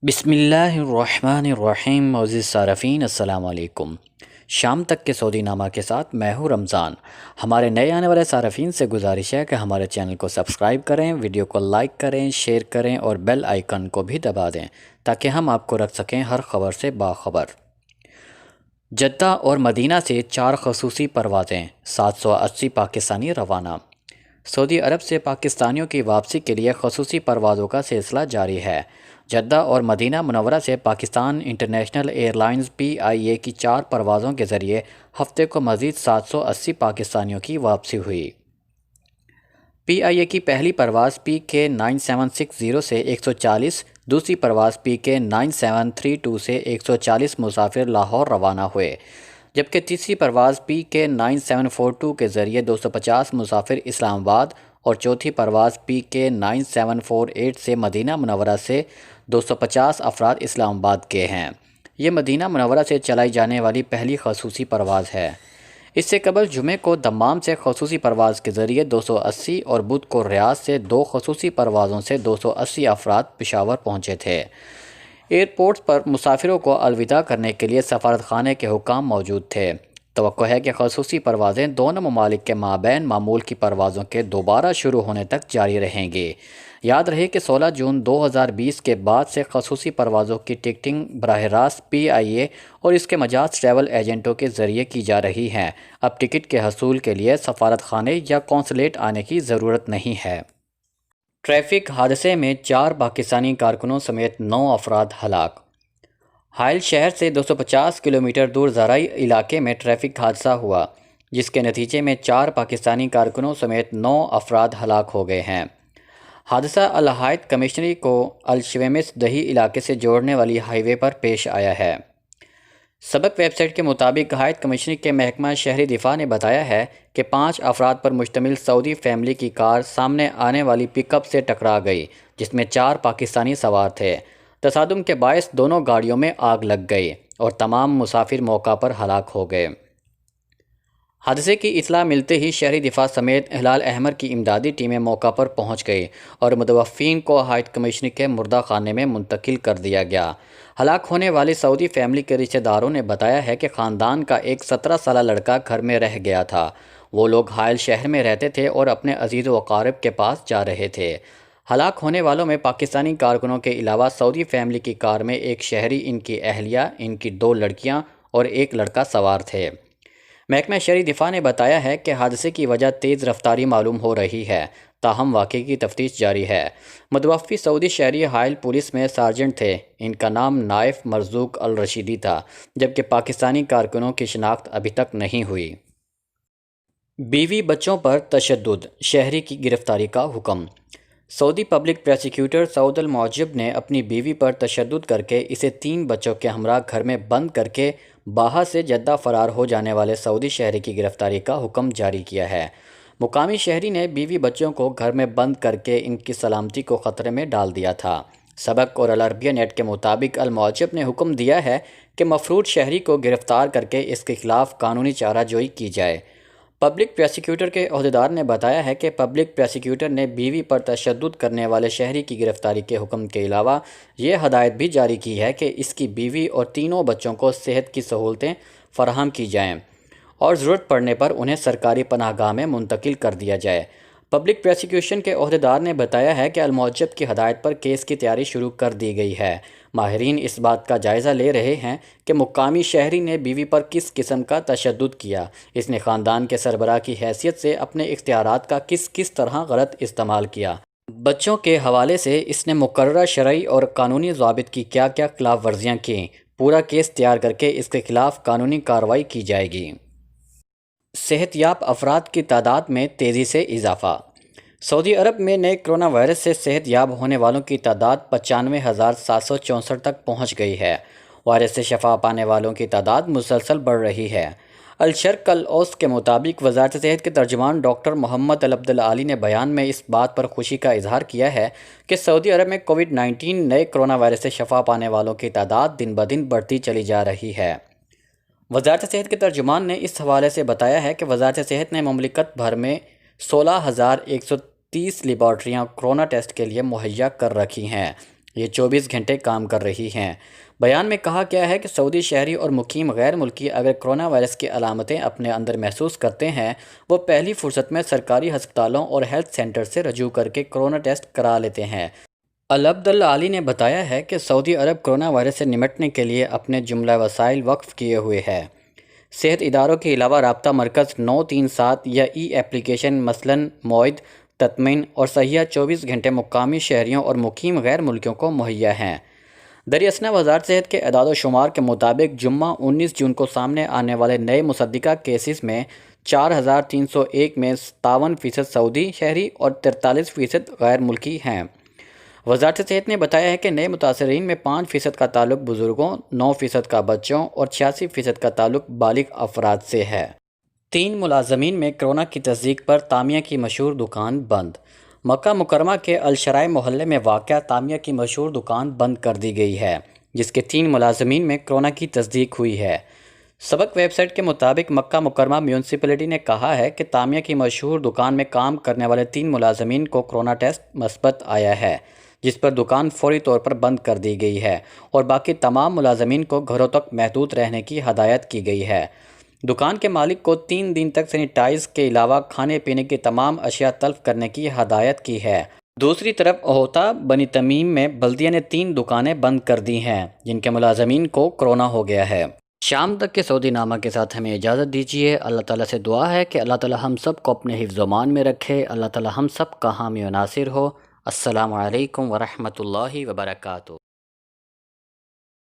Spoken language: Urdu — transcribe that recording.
بسم اللہ الرحمن الرحیم. معزز صارفین السلام علیکم. شام تک کے سعودی نامہ کے ساتھ میں ہوں رمضان. ہمارے نئے آنے والے صارفین سے گزارش ہے کہ ہمارے چینل کو سبسکرایب کریں، ویڈیو کو لائک کریں، شیئر کریں اور بیل آئیکن کو بھی دبا دیں تاکہ ہم آپ کو رکھ سکیں ہر خبر سے باخبر. جدہ اور مدینہ سے 4 خصوصی پروازیں، 780 پاکستانی روانہ. سعودی عرب سے پاکستانیوں کی واپسی کے لیے خصوصی پروازوں کا سلسلہ جاری ہے. جدہ اور مدینہ منورہ سے Pakistan international air lines PIA کی 4 پروازوں کے ذریعے ہفتے کو مزید 780 پاکستانیوں کی واپسی ہوئی. PIA کی پہلی پرواز PK9760 سے 140، دوسری پرواز PK9732 سے 140 مسافر لاہور روانہ ہوئے، جبکہ تیسری پرواز PK9742 کے ذریعے 250 مسافر اسلام آباد اور چوتھی پرواز PK9748 سے مدینہ منورہ سے 250 افراد اسلام آباد کے ہیں. یہ مدینہ منورہ سے چلائی جانے والی پہلی خصوصی پرواز ہے. اس سے قبل جمعے کو دمام سے خصوصی پرواز کے ذریعے 280 اور بدھ کو ریاض سے 2 خصوصی پروازوں سے 280 افراد پشاور پہنچے تھے. ایئرپورٹس پر مسافروں کو الوداع کرنے کے لیے سفارت خانے کے حکام موجود تھے. توقع ہے کہ خصوصی پروازیں دونوں ممالک کے مابین معمول کی پروازوں کے دوبارہ شروع ہونے تک جاری رہیں گی. یاد رہے کہ 16 جون 2020 کے بعد سے خصوصی پروازوں کی ٹکٹنگ براہ راست PIA اور اس کے مجاز ٹریول ایجنٹوں کے ذریعے کی جا رہی ہے. اب ٹکٹ کے حصول کے لیے سفارت خانے یا قونصلیٹ آنے کی ضرورت نہیں ہے. ٹریفک حادثے میں 4 پاکستانی کارکنوں سمیت 9 افراد ہلاک. حائل شہر سے 250 کلومیٹر دور زرعی علاقے میں ٹریفک حادثہ ہوا، جس کے نتیجے میں 4 پاکستانی کارکنوں سمیت 9 افراد ہلاک ہو گئے ہیں. حادثہ الحائط کمشنری کو الشویمس دہی علاقے سے جوڑنے والی ہائی وے پر پیش آیا ہے. سبق ویب سائٹ کے مطابق حائط کمشنری کے محکمہ شہری دفاع نے بتایا ہے کہ 5 افراد پر مشتمل سعودی فیملی کی کار سامنے آنے والی پک اپ سے ٹکرا گئی، جس میں 4 پاکستانی سوار تھے. تصادم کے باعث دونوں گاڑیوں میں آگ لگ گئی اور تمام مسافر موقع پر ہلاک ہو گئے. حادثے کی اطلاع ملتے ہی شہری دفاع سمیت ہلال احمر کی امدادی ٹیمیں موقع پر پہنچ گئی اور متوفین کو حائط کمشنری کے مردہ خانے میں منتقل کر دیا گیا. ہلاک ہونے والی سعودی فیملی کے رشتہ داروں نے بتایا ہے کہ خاندان کا ایک 17 سالہ لڑکا گھر میں رہ گیا تھا. وہ لوگ حائل شہر میں رہتے تھے اور اپنے عزیز و اقارب کے پاس جا رہے تھے. ہلاک ہونے والوں میں پاکستانی کارکنوں کے علاوہ سعودی فیملی کی کار میں ایک شہری، ان کی اہلیہ، ان کی 2 لڑکیاں اور ایک لڑکا سوار تھے. محکمہ شہری دفاع نے بتایا ہے کہ حادثے کی وجہ تیز رفتاری معلوم ہو رہی ہے، تاہم واقعے کی تفتیش جاری ہے. متوفی سعودی شہری حائل پولیس میں سارجنٹ تھے. ان کا نام نائف مرزوق الرشیدی تھا، جبکہ پاکستانی کارکنوں کی شناخت ابھی تک نہیں ہوئی. بیوی بچوں پر تشدد، شہری کی گرفتاری کا حکم. سعودی پبلک پروسیکیوٹر سعود المعجب نے اپنی بیوی پر تشدد کر کے اسے 3 بچوں کے ہمراہ گھر میں بند کر کے باہا سے جدہ فرار ہو جانے والے سعودی شہری کی گرفتاری کا حکم جاری کیا ہے. مقامی شہری نے بیوی بچوں کو گھر میں بند کر کے ان کی سلامتی کو خطرے میں ڈال دیا تھا. سبق اور العربیہ نیٹ کے مطابق المعجب نے حکم دیا ہے کہ مفرود شہری کو گرفتار کر کے اس کے خلاف قانونی چارہ جوئی کی جائے. پبلک پروسیکیوٹر کے عہدیدار نے بتایا ہے کہ پبلک پروسیکیوٹر نے بیوی پر تشدد کرنے والے شہری کی گرفتاری کے حکم کے علاوہ یہ ہدایت بھی جاری کی ہے کہ اس کی بیوی اور تینوں بچوں کو صحت کی سہولتیں فراہم کی جائیں اور ضرورت پڑنے پر انہیں سرکاری پناہ گاہ میں منتقل کر دیا جائے. پبلک پروسیکیوشن کے عہدیدار نے بتایا ہے کہ المعجب کی ہدایت پر کیس کی تیاری شروع کر دی گئی ہے. ماہرین اس بات کا جائزہ لے رہے ہیں کہ مقامی شہری نے بیوی پر کس قسم کا تشدد کیا، اس نے خاندان کے سربراہ کی حیثیت سے اپنے اختیارات کا کس طرح غلط استعمال کیا. بچوں کے حوالے سے اس نے مقررہ شرعی اور قانونی ضوابط کی کیا خلاف ورزیاں کیں. پورا کیس تیار کر کے اس کے خلاف قانونی کارروائی کی جائے گی. صحت یاب افراد کی تعداد میں تیزی سے اضافہ. سعودی عرب میں نئے کرونا وائرس سے صحت یاب ہونے والوں کی تعداد 95,764 تک پہنچ گئی ہے. وائرس سے شفا پانے والوں کی تعداد مسلسل بڑھ رہی ہے. الشرق الاوسط کے مطابق وزارت صحت کے ترجمان ڈاکٹر محمد العبد العالی نے بیان میں اس بات پر خوشی کا اظہار کیا ہے کہ سعودی عرب میں کووڈ-19 نئے کرونا وائرس سے شفا پانے والوں کی تعداد دن بدن بڑھتی چلی جا رہی ہے. وزارت صحت کے ترجمان نے اس حوالے سے بتایا ہے کہ وزارت صحت نے مملکت بھر میں 16,130 لیبارٹریاں کورونا ٹیسٹ کے لیے مہیا کر رکھی ہیں. یہ 24 گھنٹے کام کر رہی ہیں۔ بیان میں کہا گیا ہے کہ سعودی شہری اور مقیم غیر ملکی اگر کرونا وائرس کی علامتیں اپنے اندر محسوس کرتے ہیں، وہ پہلی فرصت میں سرکاری ہسپتالوں اور ہیلتھ سینٹر سے رجوع کر کے کرونا ٹیسٹ کرا لیتے ہیں۔ العبد العالی نے بتایا ہے کہ سعودی عرب کرونا وائرس سے نمٹنے کے لیے اپنے جملہ وسائل وقف کیے ہوئے ہے۔ صحت اداروں کے علاوہ رابطہ مرکز 937 یا ای ایپلیکیشن مثلاً موعد، تطمین اور صحیحہ 24 گھنٹے مقامی شہریوں اور مقیم غیر ملکیوں کو مہیا ہیں۔ دراصل وزارت صحت کے اعداد و شمار کے مطابق جمعہ 19 جون کو سامنے آنے والے نئے مصدقہ کیسز میں 4301 میں 57% سعودی شہری اور 43% غیر ملکی ہیں۔ وزارت صحت نے بتایا ہے کہ نئے متاثرین میں 5% کا تعلق بزرگوں، 9% کا بچوں اور 86% کا تعلق بالغ افراد سے ہے۔ 3 ملازمین میں کرونا کی تصدیق پر تامیہ کی مشہور دکان بند۔ مکہ مکرمہ کے الشرائع محلے میں واقع تامیہ کی مشہور دکان بند کر دی گئی ہے، جس کے 3 ملازمین میں کرونا کی تصدیق ہوئی ہے۔ سبق ویب سائٹ کے مطابق مکہ مکرمہ میونسپلٹی نے کہا ہے کہ تامیہ کی مشہور دکان میں کام کرنے والے 3 ملازمین کو کرونا ٹیسٹ مثبت آیا ہے، جس پر دکان فوری طور پر بند کر دی گئی ہے اور باقی تمام ملازمین کو گھروں تک محدود رہنے کی ہدایت کی گئی ہے۔ دکان کے مالک کو 3 دن تک سینیٹائز کے علاوہ کھانے پینے کی تمام اشیاء تلف کرنے کی ہدایت کی ہے۔ دوسری طرف احوطہ بنی تمیم میں بلدیہ نے 3 دکانیں بند کر دی ہیں جن کے ملازمین کو کرونا ہو گیا ہے۔ شام تک کے سعودی نامہ کے ساتھ ہمیں اجازت دیجیے۔ اللہ تعالیٰ سے دعا ہے کہ اللہ تعالیٰ ہم سب کو اپنے حفظ و امان میں رکھے۔ اللہ تعالیٰ ہم سب کا حامی و ناصر ہو۔ السلام علیکم ورحمۃ اللہ وبرکاتہ۔